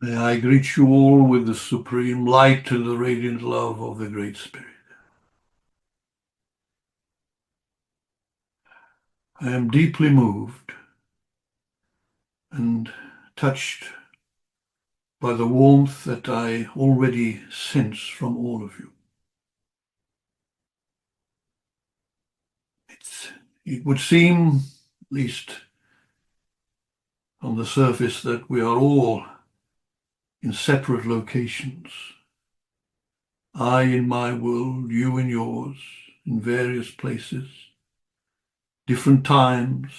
May I greet you all with the supreme light and the radiant love of the Great Spirit. I am deeply moved and touched by the warmth that I already sense from all of you. It would seem, at least on the surface, that we are all in separate locations. I in my world, you in yours, in various places, different times,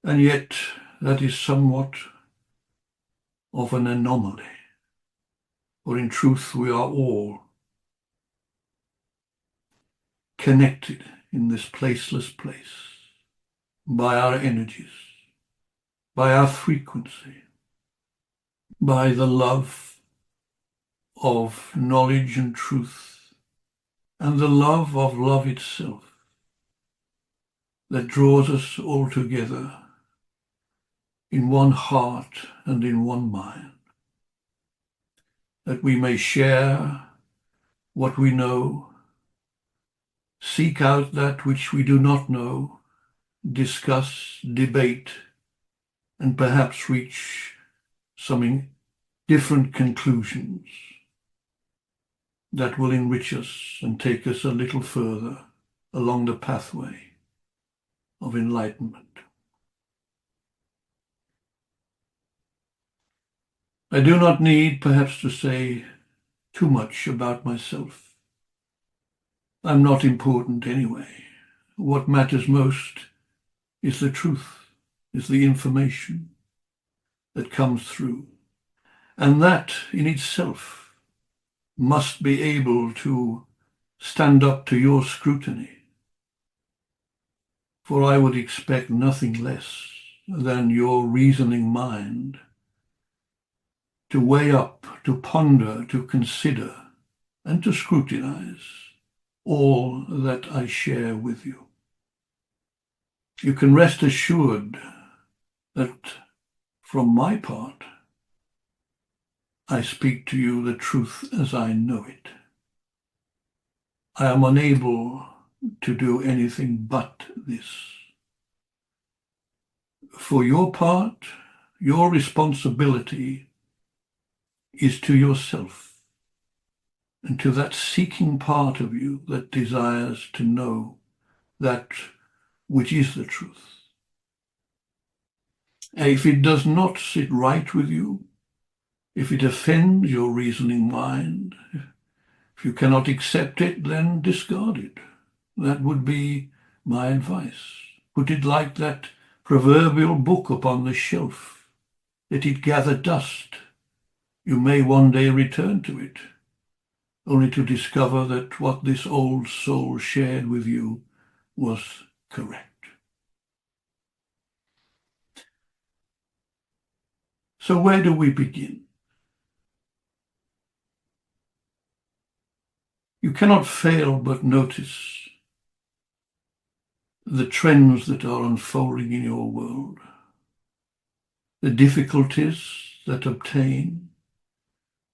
and yet that is somewhat of an anomaly, for in truth we are all connected in this placeless place by our energies, by our frequency, by the love of knowledge and truth, and the love of love itself that draws us all together in one heart and in one mind, that we may share what we know, seek out that which we do not know, discuss, debate, and perhaps reach some different conclusions that will enrich us and take us a little further along the pathway of enlightenment. I do not need, perhaps, to say too much about myself. I'm not important anyway. What matters most is the truth, is the information that comes through. And that in itself must be able to stand up to your scrutiny. For I would expect nothing less than your reasoning mind to weigh up, to ponder, to consider, and to scrutinize all that I share with you. You can rest assured that from my part, I speak to you the truth as I know it. I am unable to do anything but this. For your part, your responsibility is to yourself and to that seeking part of you that desires to know that which is the truth. And if it does not sit right with you, if it offends your reasoning mind, if you cannot accept it, then discard it. That would be my advice. Put it like that proverbial book upon the shelf. Let it gather dust. You may one day return to it, only to discover that what this old soul shared with you was correct. So where do we begin? You cannot fail but notice the trends that are unfolding in your world, the difficulties that obtain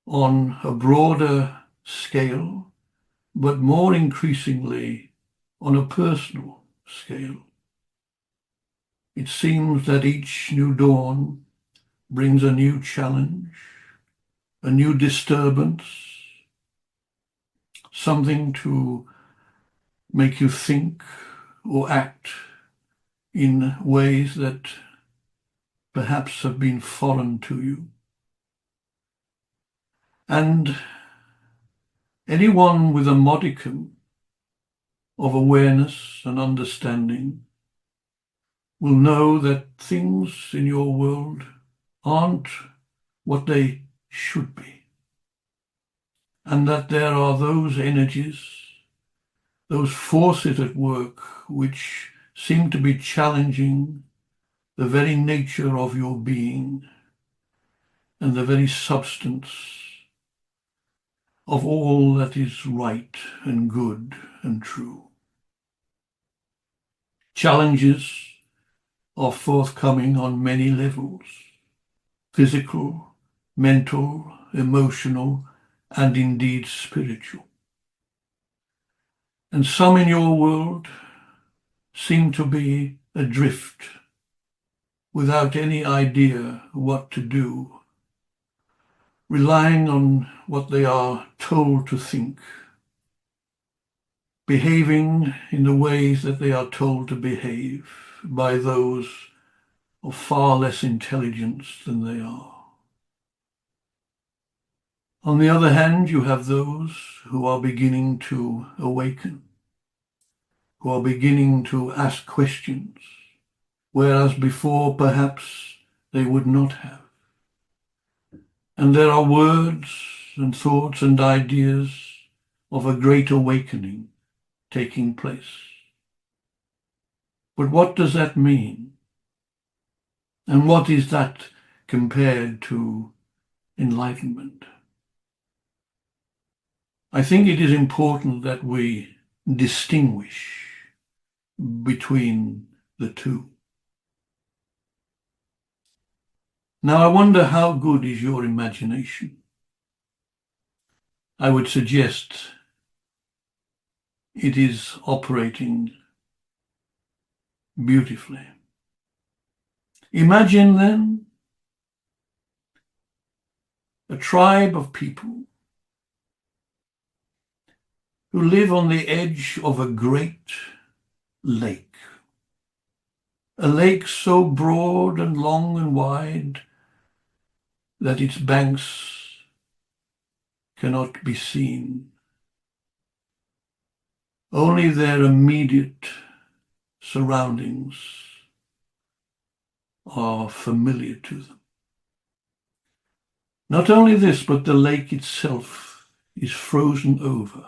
on a broader scale, but more increasingly on a personal scale. It seems that each new dawn brings a new challenge, a new disturbance, something to make you think or act in ways that perhaps have been foreign to you. And anyone with a modicum of awareness and understanding will know that things in your world aren't what they should be, and that there are those energies, those forces at work which seem to be challenging the very nature of your being and the very substance of all that is right and good and true. Challenges are forthcoming on many levels. physical, mental, emotional, and indeed spiritual. And some in your world seem to be adrift, without any idea what to do, relying on what they are told to think, behaving in the ways that they are told to behave by those of far less intelligence than they are. On the other hand, you have those who are beginning to awaken, who are beginning to ask questions, whereas before perhaps they would not have. And there are words and thoughts and ideas of a great awakening taking place. But what does that mean? And what is that compared to enlightenment? I think it is important that we distinguish between the two. Now, I wonder how good is your imagination? I would suggest it is operating beautifully. Imagine then a tribe of people who live on the edge of a great lake. A lake so broad and long and wide that its banks cannot be seen. Only their immediate surroundings are familiar to them. Not only this, but the lake itself is frozen over.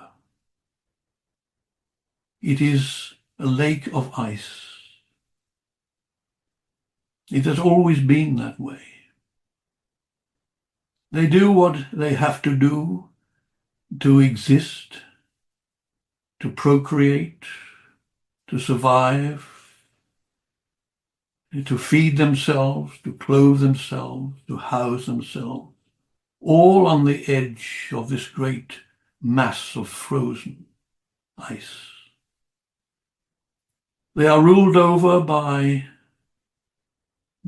It is a lake of ice. It has always been that way. They do what they have to do to exist, to procreate, to survive, to feed themselves, to clothe themselves, to house themselves, all on the edge of this great mass of frozen ice. They are ruled over by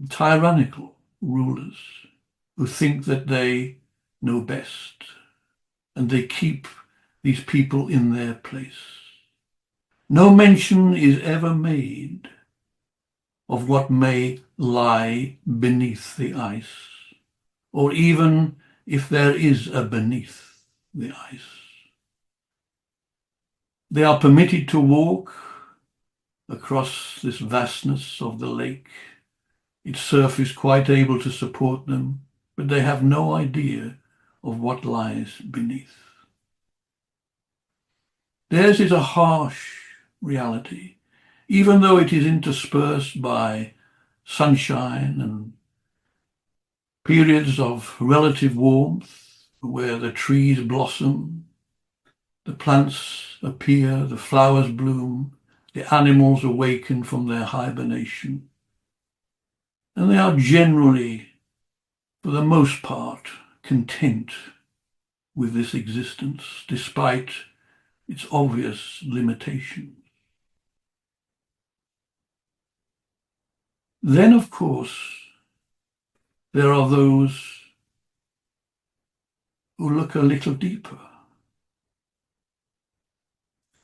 tyrannical rulers who think that they know best, and they keep these people in their place. No mention is ever made of what may lie beneath the ice, or even if there is a beneath the ice. They are permitted to walk across this vastness of the lake, its surface quite able to support them, but they have no idea of what lies beneath. Theirs is a harsh reality, even though it is interspersed by sunshine and periods of relative warmth where the trees blossom, the plants appear, the flowers bloom, the animals awaken from their hibernation. And they are generally, for the most part, content with this existence, despite its obvious limitations. Then, of course, there are those who look a little deeper,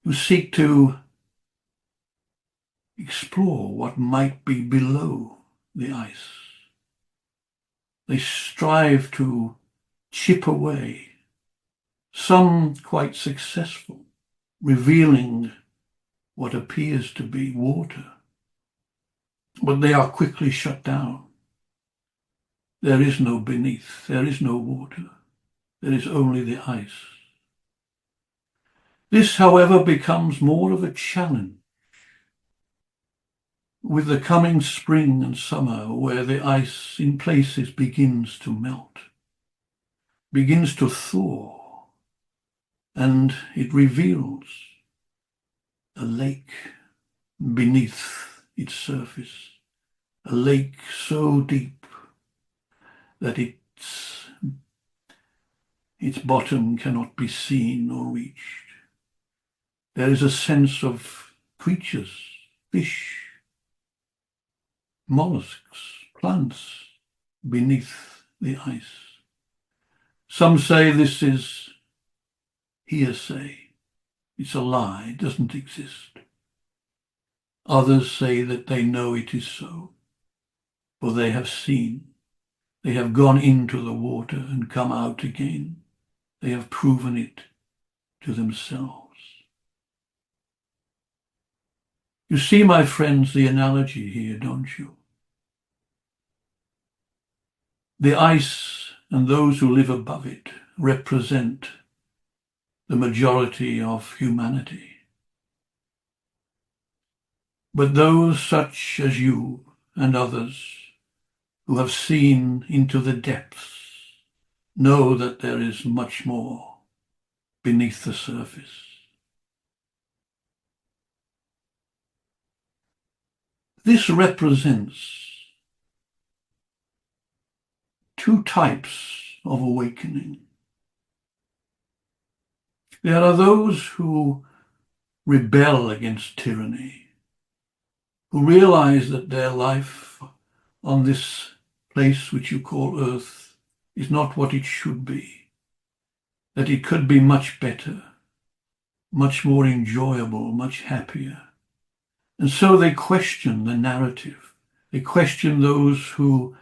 who seek to explore what might be below the ice. They strive to chip away, some quite successful, revealing what appears to be water. But they are quickly shut down. There is no beneath, there is no water, there is only the ice. This, however, becomes more of a challenge with the coming spring and summer, where the ice in places begins to melt, begins to thaw, and it reveals a lake beneath its surface, a lake so deep that its bottom cannot be seen or reached. There is a sense of creatures, fish, mollusks, plants beneath the ice. Some say this is hearsay. It's a lie, it doesn't exist. Others say that they know it is so, for they have seen. They have gone into the water and come out again. They have proven it to themselves. You see, my friends, the analogy here, don't you? The ice and those who live above it represent the majority of humanity. But those such as you and others who have seen into the depths know that there is much more beneath the surface. This represents two types of awakening. There are those who rebel against tyranny, who realize that their life on this place which you call Earth is not what it should be, that it could be much better, much more enjoyable, much happier. And so they question the narrative. They question those who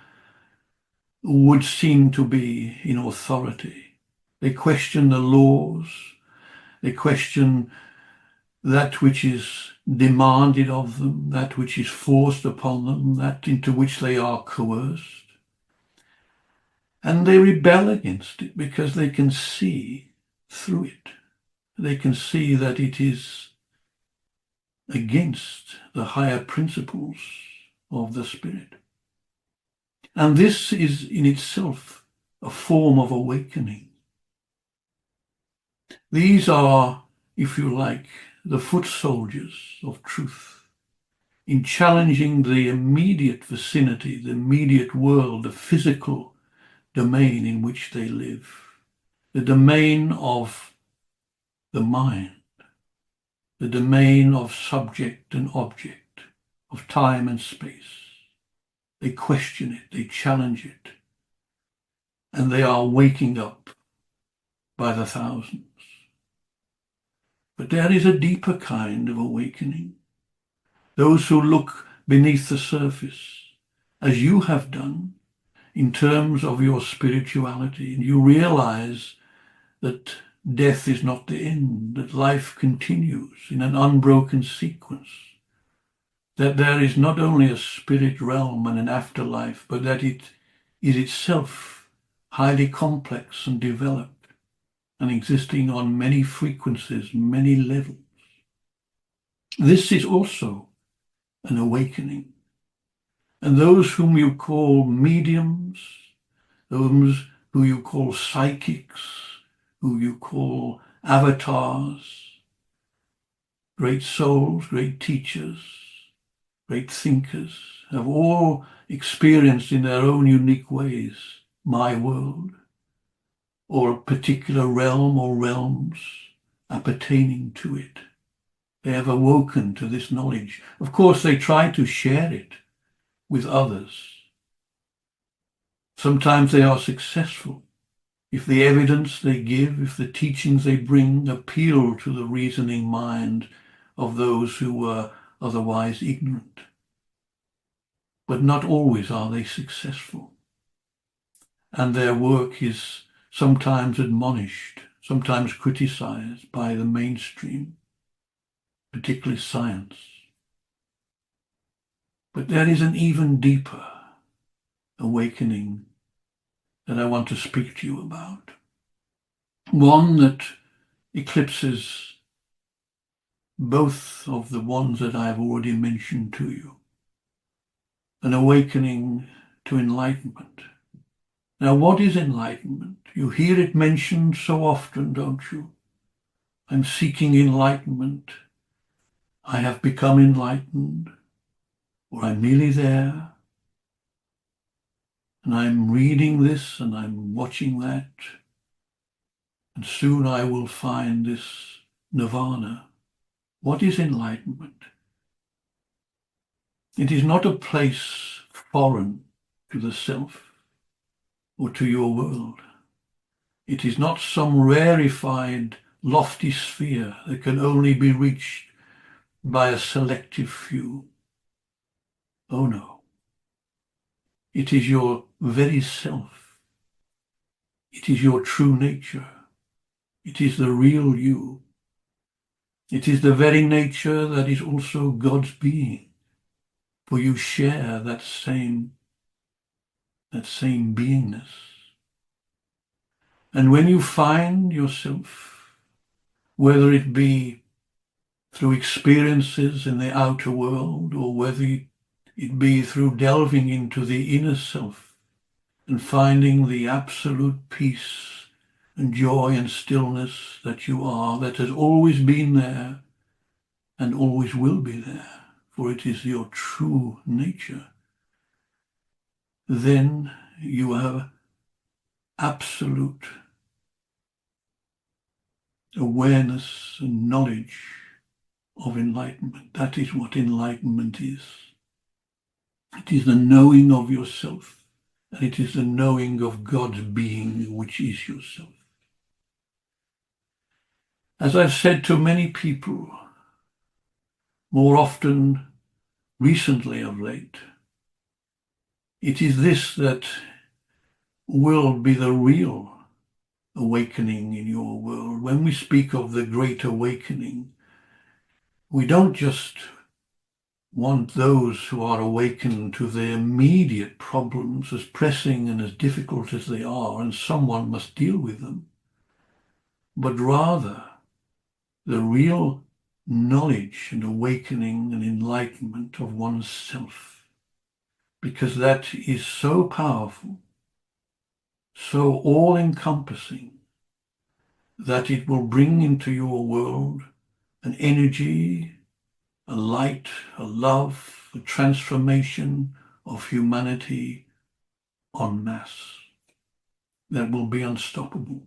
would seem to be in authority. They question the laws. They question that which is demanded of them, that which is forced upon them, that into which they are coerced. And they rebel against it because they can see through it. They can see that it is against the higher principles of the Spirit. And this is in itself a form of awakening. These are, if you like, the foot soldiers of truth in challenging the immediate vicinity, the immediate world, the physical domain in which they live, the domain of the mind, the domain of subject and object, of time and space. They question it, they challenge it, and they are waking up by the thousands. But there is a deeper kind of awakening. Those who look beneath the surface, as you have done, in terms of your spirituality, and you realize that death is not the end, that life continues in an unbroken sequence, that there is not only a spirit realm and an afterlife, but that it is itself highly complex and developed and existing on many frequencies, many levels. This is also an awakening. And those whom you call mediums, those who you call psychics, who you call avatars, great souls, great teachers, great thinkers, have all experienced in their own unique ways my world, or a particular realm or realms appertaining to it. They have awoken to this knowledge. Of course, they try to share it with others. Sometimes they are successful. If the evidence they give, if the teachings they bring appeal to the reasoning mind of those who were otherwise ignorant. But not always are they successful. And their work is sometimes admonished, sometimes criticized by the mainstream, particularly science. But there is an even deeper awakening that I want to speak to you about. One that eclipses both of the ones that I have already mentioned to you. An awakening to enlightenment. Now, what is enlightenment? You hear it mentioned so often, don't you? I'm seeking enlightenment. I have become enlightened. Or I'm nearly there. And I'm reading this and I'm watching that. And soon I will find this nirvana. What is enlightenment? It is not a place foreign to the self or to your world. It is not some rarefied, lofty sphere that can only be reached by a selective few. Oh no. It is your very self. It is your true nature. It is the real you. It is the very nature that is also God's being, for you share that same beingness. And when you find yourself, whether it be through experiences in the outer world or whether it be through delving into the inner self and finding the absolute peace and joy and stillness that you are, that has always been there and always will be there, for it is your true nature, then you have absolute awareness and knowledge of enlightenment. That is what enlightenment is. It is the knowing of yourself, and it is the knowing of God's being, which is yourself. As I've said to many people, more often recently of late, it is this that will be the real awakening in your world. When we speak of the great awakening, we don't just want those who are awakened to their immediate problems, as pressing and as difficult as they are, and someone must deal with them, but rather the real knowledge and awakening and enlightenment of oneself, because that is so powerful, so all-encompassing, that it will bring into your world an energy, a light, a love, a transformation of humanity en masse that will be unstoppable.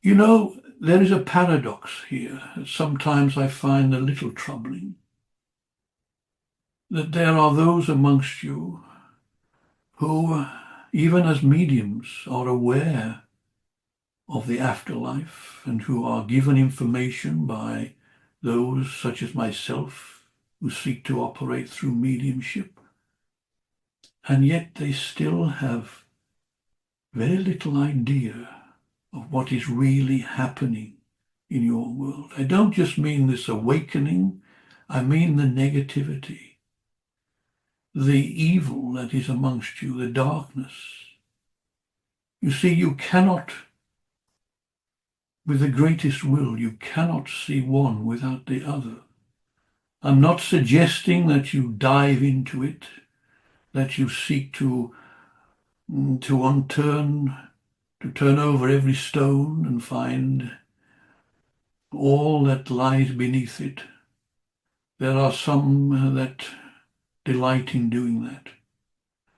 You know, there is a paradox here that sometimes I find a little troubling, that there are those amongst you who, even as mediums, are aware of the afterlife and who are given information by those such as myself who seek to operate through mediumship, and yet they still have very little idea of what is really happening in your world. I don't just mean this awakening, I mean the negativity, the evil that is amongst you, the darkness. You see, you cannot, with the greatest will, you cannot see one without the other. I'm not suggesting that you dive into it, that you seek to turn over every stone and find all that lies beneath it. There are some that delight in doing that,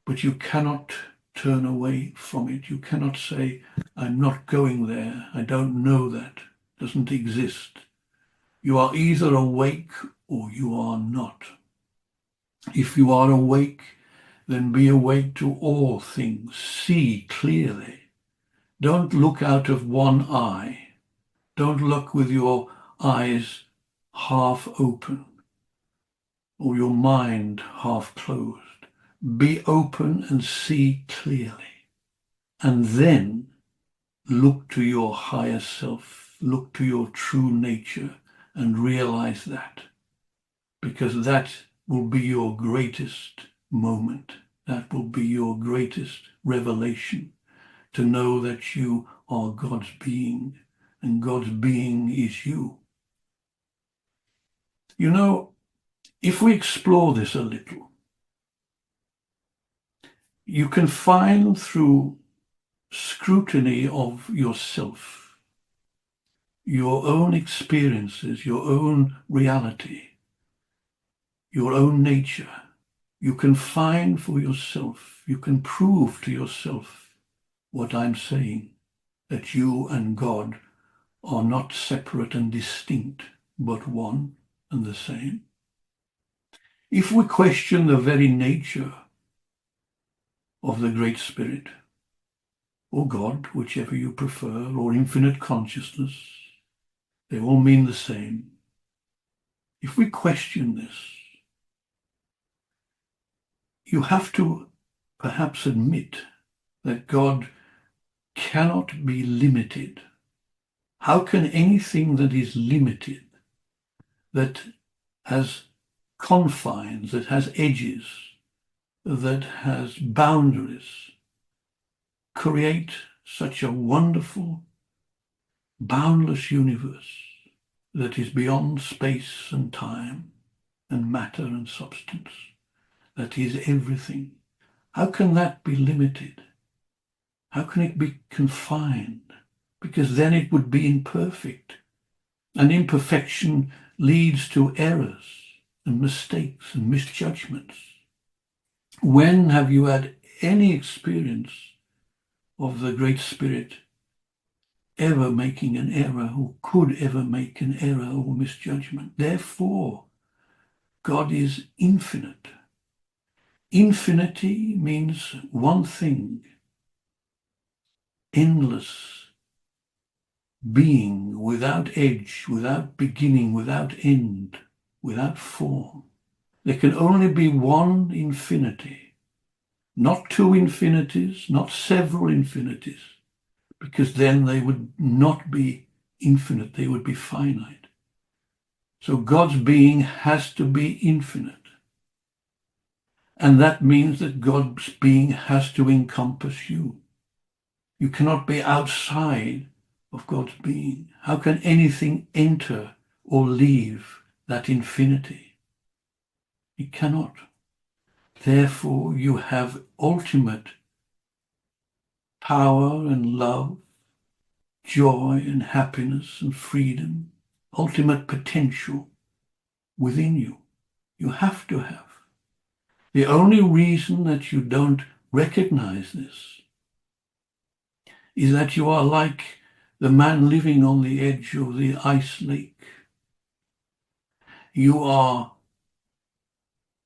but you cannot turn away from it. You cannot say, I'm not going there. I don't know that. It doesn't exist. You are either awake or you are not. If you are awake, then be awake to all things. See clearly. Don't look out of one eye. Don't look with your eyes half open or your mind half closed. Be open and see clearly. And then look to your higher self, look to your true nature and realize that, because that will be your greatest moment. That will be your greatest revelation, to know that you are God's being and God's being is you. You know, if we explore this a little, you can find through scrutiny of yourself, your own experiences, your own reality, your own nature, you can find for yourself, you can prove to yourself what I'm saying, that you and God are not separate and distinct, but one and the same. If we question the very nature of the Great Spirit, or God, whichever you prefer, or infinite consciousness, they all mean the same. If we question this, you have to perhaps admit that God cannot be limited. How can anything that is limited, that has confines, that has edges, that has boundaries, create such a wonderful, boundless universe that is beyond space and time and matter and substance, that is everything? How can that be limited? How can it be confined? Because then it would be imperfect. And imperfection leads to errors and mistakes and misjudgments. When have you had any experience of the Great Spirit ever making an error, or could ever make an error or misjudgment? Therefore, God is infinite. Infinity means one thing: endless being, without edge, without beginning, without end, without form. There can only be one infinity, not two infinities, not several infinities, because then they would not be infinite, they would be finite. So God's being has to be infinite. And that means that God's being has to encompass you. You cannot be outside of God's being. How can anything enter or leave that infinity? It cannot. Therefore, you have ultimate power and love, joy and happiness and freedom, ultimate potential within you. You have to have. The only reason that you don't recognize this is that you are like the man living on the edge of the ice lake. You are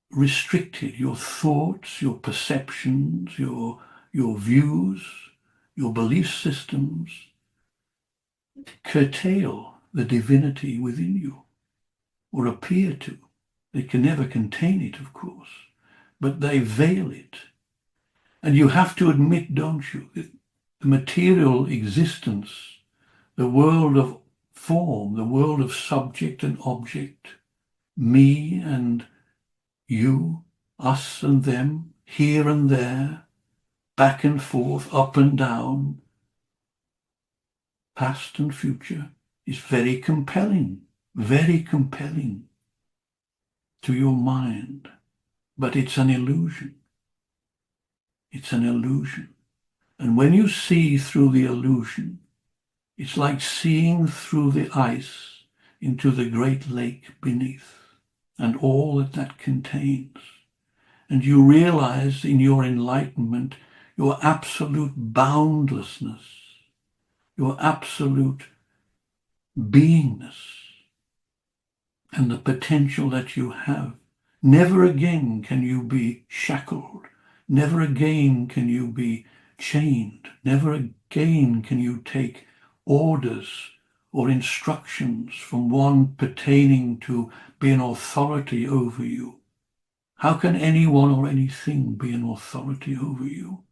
restricted. Your thoughts, your perceptions, your views, your belief systems curtail the divinity within you, or appear to. They can never contain it, of course, but they veil it. And you have to admit, don't you, that the material existence, the world of form, the world of subject and object, me and you, us and them, here and there, back and forth, up and down, past and future, is very compelling to your mind. But it's an illusion. It's an illusion. And when you see through the illusion, it's like seeing through the ice into the great lake beneath and all that that contains. And you realize in your enlightenment your absolute boundlessness, your absolute beingness, and the potential that you have. Never again can you be shackled. Never again can you be chained. Never again can you take orders or instructions from one pertaining to be an authority over you. How can anyone or anything be an authority over you?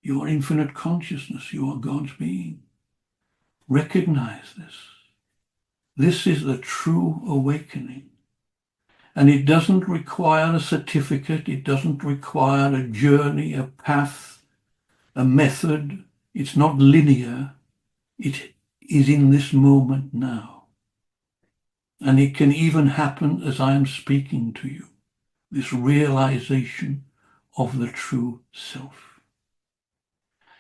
You are infinite consciousness. You are God's being. Recognize this. This is the true awakening. And it doesn't require a certificate. It doesn't require a journey, a path, a method. It's not linear. It is in this moment now. And it can even happen as I am speaking to you. This realization of the true self.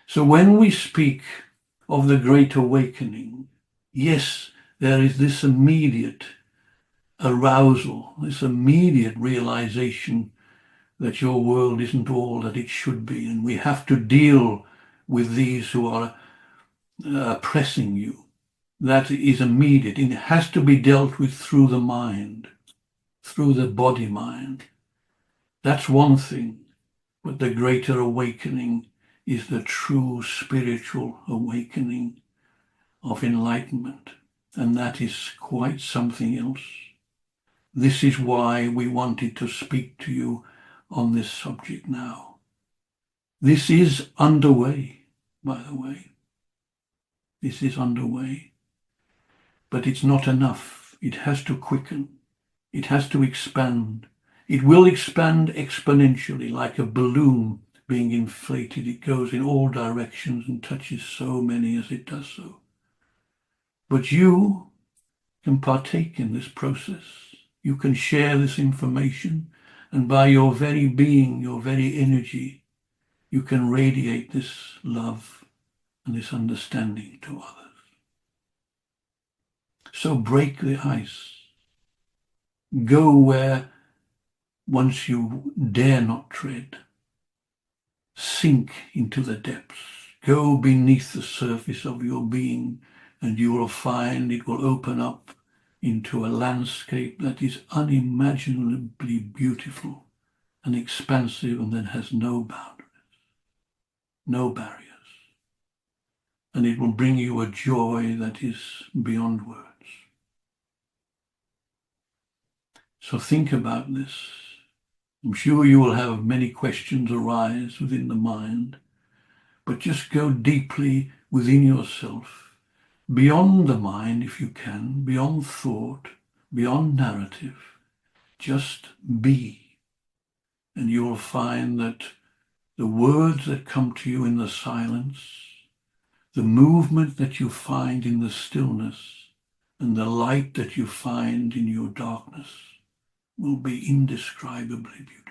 So when we speak of the Great Awakening, yes, there is this immediate arousal, this immediate realization that your world isn't all that it should be, and we have to deal with these who are oppressing you. That is immediate. It has to be dealt with through the mind, through the body-mind. That's one thing, but the greater awakening is the true spiritual awakening of enlightenment, and that is quite something else. This is why we wanted to speak to you on this subject now. This is underway, by the way. This is underway. But it's not enough. It has to quicken. It has to expand. It will expand exponentially, like a balloon being inflated. It goes in all directions and touches so many as it does so. But you can partake in this process. You can share this information, and by your very being, your very energy, you can radiate this love and this understanding to others. So break the ice. Go where once you dare not tread. Sink into the depths. Go beneath the surface of your being, and you will find it will open up into a landscape that is unimaginably beautiful and expansive, and that has no boundaries, no barriers. And it will bring you a joy that is beyond words. So think about this. I'm sure you will have many questions arise within the mind, but just go deeply within yourself, beyond the mind if you can, beyond thought, beyond narrative. Just be, and you will find that the words that come to you in the silence, the movement that you find in the stillness, and the light that you find in your darkness will be indescribably beautiful.